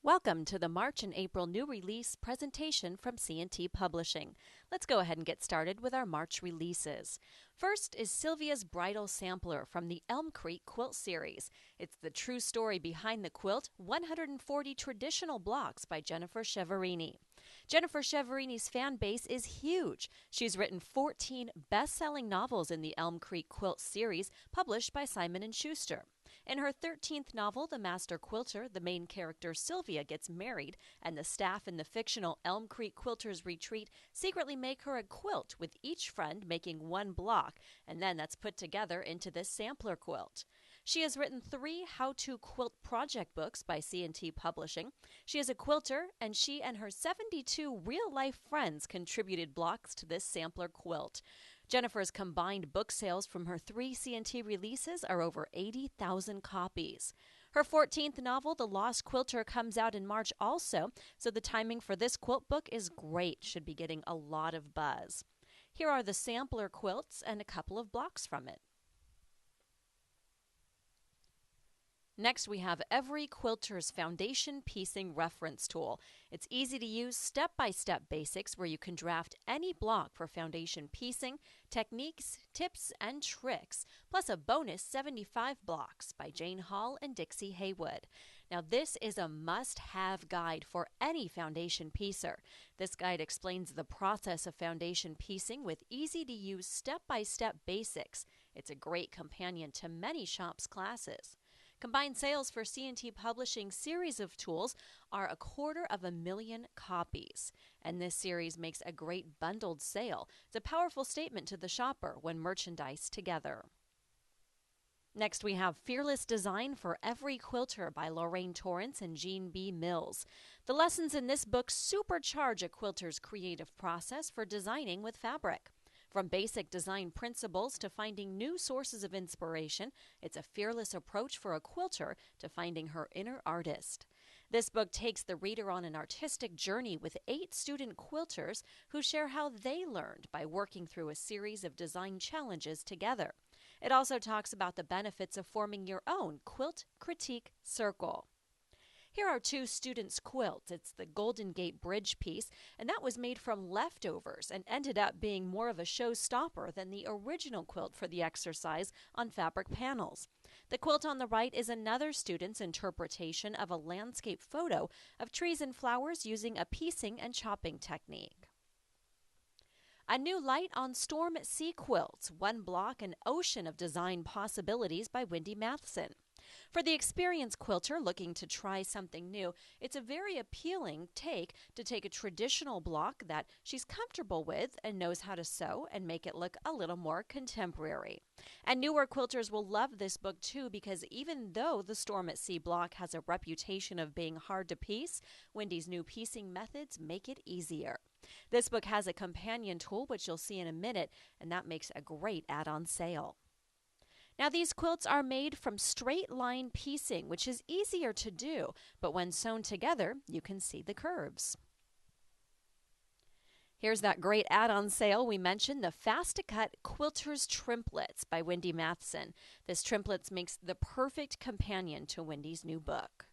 Welcome to the March and April new release presentation from C&T Publishing. Let's go ahead and get started with our March releases. First is Sylvia's Bridal Sampler from the Elm Creek Quilt Series. It's the true story behind the quilt, 140 Traditional Blocks by Jennifer Cheverini. Jennifer Cheverini's fan base is huge. She's written 14 best-selling novels in the Elm Creek Quilt Series, published by Simon & Schuster. In her 13th novel, The Master Quilter, the main character Sylvia gets married, and the staff in the fictional Elm Creek Quilters Retreat secretly make her a quilt, with each friend making one block, and then that's put together into this sampler quilt. She has written 3 how-to quilt project books by C&T Publishing. She is a quilter, and she and her 72 real-life friends contributed blocks to this sampler quilt. Jennifer's combined book sales from her 3 C&T releases are over 80,000 copies. Her 14th novel, The Lost Quilter, comes out in March also, so the timing for this quilt book is great. Should be getting a lot of buzz. Here are the sampler quilts and a couple of blocks from it. Next, we have Every Quilter's Foundation Piecing Reference Tool. It's easy to use step-by-step basics where you can draft any block for foundation piecing, techniques, tips, and tricks, plus a bonus 75 blocks by Jane Hall and Dixie Haywood. Now, this is a must-have guide for any foundation piecer. This guide explains the process of foundation piecing with easy-to-use step-by-step basics. It's a great companion to many shops' classes. Combined sales for C&T Publishing's series of tools are 250,000 copies, and this series makes a great bundled sale. It's a powerful statement to the shopper when merchandised together. Next, we have Fearless Design for Every Quilter by Lorraine Torrance and Jean B. Mills. The lessons in this book supercharge a quilter's creative process for designing with fabric. From basic design principles to finding new sources of inspiration, it's a fearless approach for a quilter to finding her inner artist. This book takes the reader on an artistic journey with 8 student quilters who share how they learned by working through a series of design challenges together. It also talks about the benefits of forming your own quilt critique circle. Here are 2 students' quilts. It's the Golden Gate Bridge piece, and that was made from leftovers and ended up being more of a showstopper than the original quilt for the exercise on fabric panels. The quilt on the right is another student's interpretation of a landscape photo of trees and flowers using a piecing and chopping technique. A New Light on Storm at Sea Quilts, One Block, An Ocean of Design Possibilities by Wendy Matheson. For the experienced quilter looking to try something new, it's a very appealing take a traditional block that she's comfortable with and knows how to sew and make it look a little more contemporary. And newer quilters will love this book too, because even though the Storm at Sea block has a reputation of being hard to piece, Wendy's new piecing methods make it easier. This book has a companion tool, which you'll see in a minute, and that makes a great add-on sale. Now, these quilts are made from straight line piecing, which is easier to do, but when sewn together, you can see the curves. Here's that great add-on sale we mentioned, the Fast to Cut Quilter's Trimplets by Wendy Matheson. This Trimplets makes the perfect companion to Wendy's new book.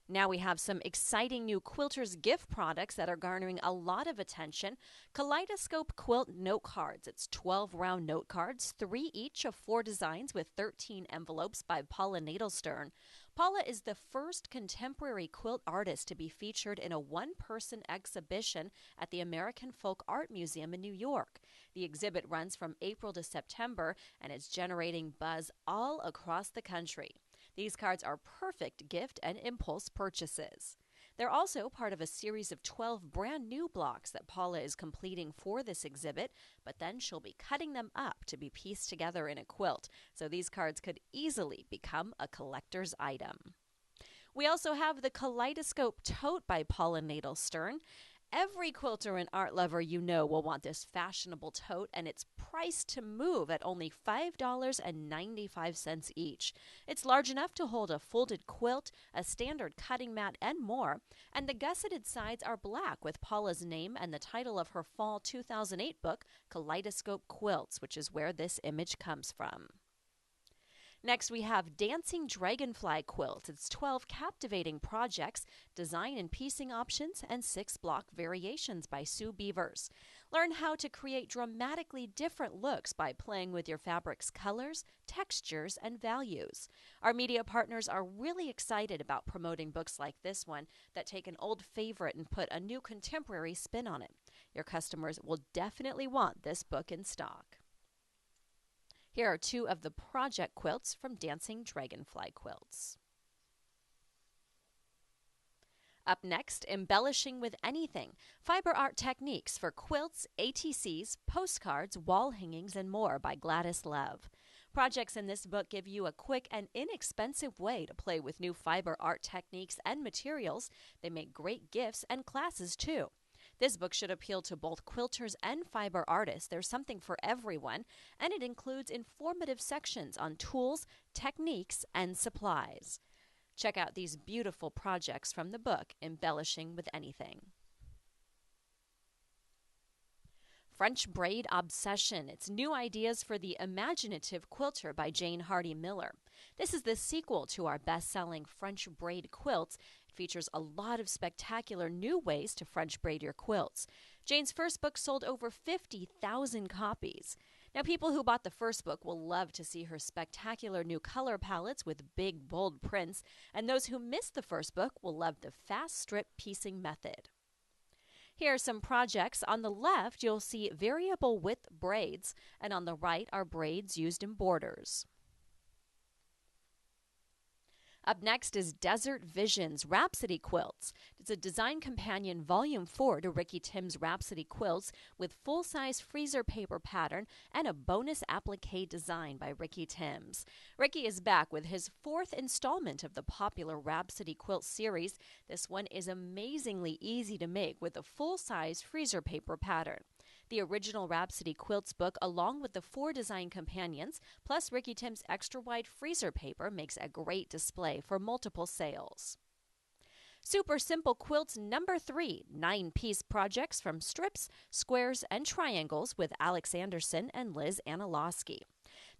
Now we have some exciting new quilters gift products that are garnering a lot of attention. Kaleidoscope Quilt Note Cards. It's 12 round note cards, 3 each of 4 designs with 13 envelopes by Paula Nadelstern. Paula is the first contemporary quilt artist to be featured in a one-person exhibition at the American Folk Art Museum in New York. The exhibit runs from April to September and is generating buzz all across the country. These cards are perfect gift and impulse purchases. They're also part of a series of 12 brand new blocks that Paula is completing for this exhibit, but then she'll be cutting them up to be pieced together in a quilt, so these cards could easily become a collector's item. We also have the Kaleidoscope Tote by Paula Nadelstern. Every quilter and art lover you know will want this fashionable tote, and it's priced to move at only $5.95 each. It's large enough to hold a folded quilt, a standard cutting mat, and more, and the gusseted sides are black with Paula's name and the title of her fall 2008 book, Kaleidoscope Quilts, which is where this image comes from. Next, we have Dancing Dragonfly Quilt. It's 12 captivating projects, design and piecing options, and 6 block variations by Sue Beavers. Learn how to create dramatically different looks by playing with your fabric's colors, textures, and values. Our media partners are really excited about promoting books like this one that take an old favorite and put a new contemporary spin on it. Your customers will definitely want this book in stock. Here are 2 of the project quilts from Dancing Dragonfly Quilts. Up next, Embellishing with Anything, fiber art techniques for quilts, ATCs, postcards, wall hangings, and more by Gladys Love. Projects in this book give you a quick and inexpensive way to play with new fiber art techniques and materials. They make great gifts and classes too. This book should appeal to both quilters and fiber artists. There's something for everyone, and it includes informative sections on tools, techniques, and supplies. Check out these beautiful projects from the book, Embellishing with Anything. French Braid Obsession. It's new ideas for the imaginative quilter by Jane Hardy Miller. This is the sequel to our best-selling French Braid quilts. It features a lot of spectacular new ways to French braid your quilts. Jane's first book sold over 50,000 copies. Now, people who bought the first book will love to see her spectacular new color palettes with big, bold prints, and those who missed the first book will love the fast strip piecing method. Here are some projects. On the left, you'll see variable width braids, and on the right are braids used in borders. Up next is Desert Visions Rhapsody Quilts. It's a design companion volume 4 to Ricky Tim's Rhapsody Quilts with full-size freezer paper pattern and a bonus applique design by Ricky Tim's. Ricky is back with his 4th installment of the popular Rhapsody Quilt series. This one is amazingly easy to make with a full-size freezer paper pattern. The original Rhapsody Quilts book, along with the 4 design companions, plus Ricky Tim's extra-wide freezer paper, makes a great display for multiple sales. Super Simple Quilts number 3, 9-piece projects from strips, squares, and triangles with Alex Anderson and Liz Anilowski.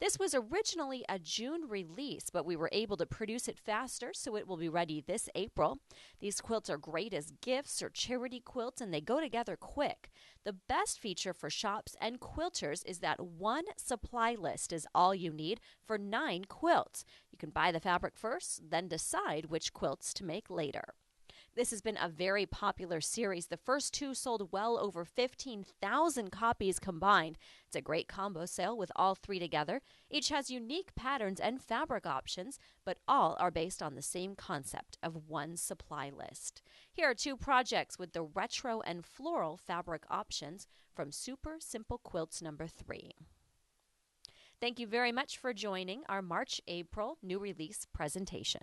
This was originally a June release, but we were able to produce it faster, so it will be ready this April. These quilts are great as gifts or charity quilts, and they go together quick. The best feature for shops and quilters is that one supply list is all you need for 9 quilts. You can buy the fabric first, then decide which quilts to make later. This has been a very popular series. The first 2 sold well over 15,000 copies combined. It's a great combo sale with all 3 together. Each has unique patterns and fabric options, but all are based on the same concept of one supply list. Here are 2 projects with the retro and floral fabric options from Super Simple Quilts number 3. Thank you very much for joining our March-April new release presentation.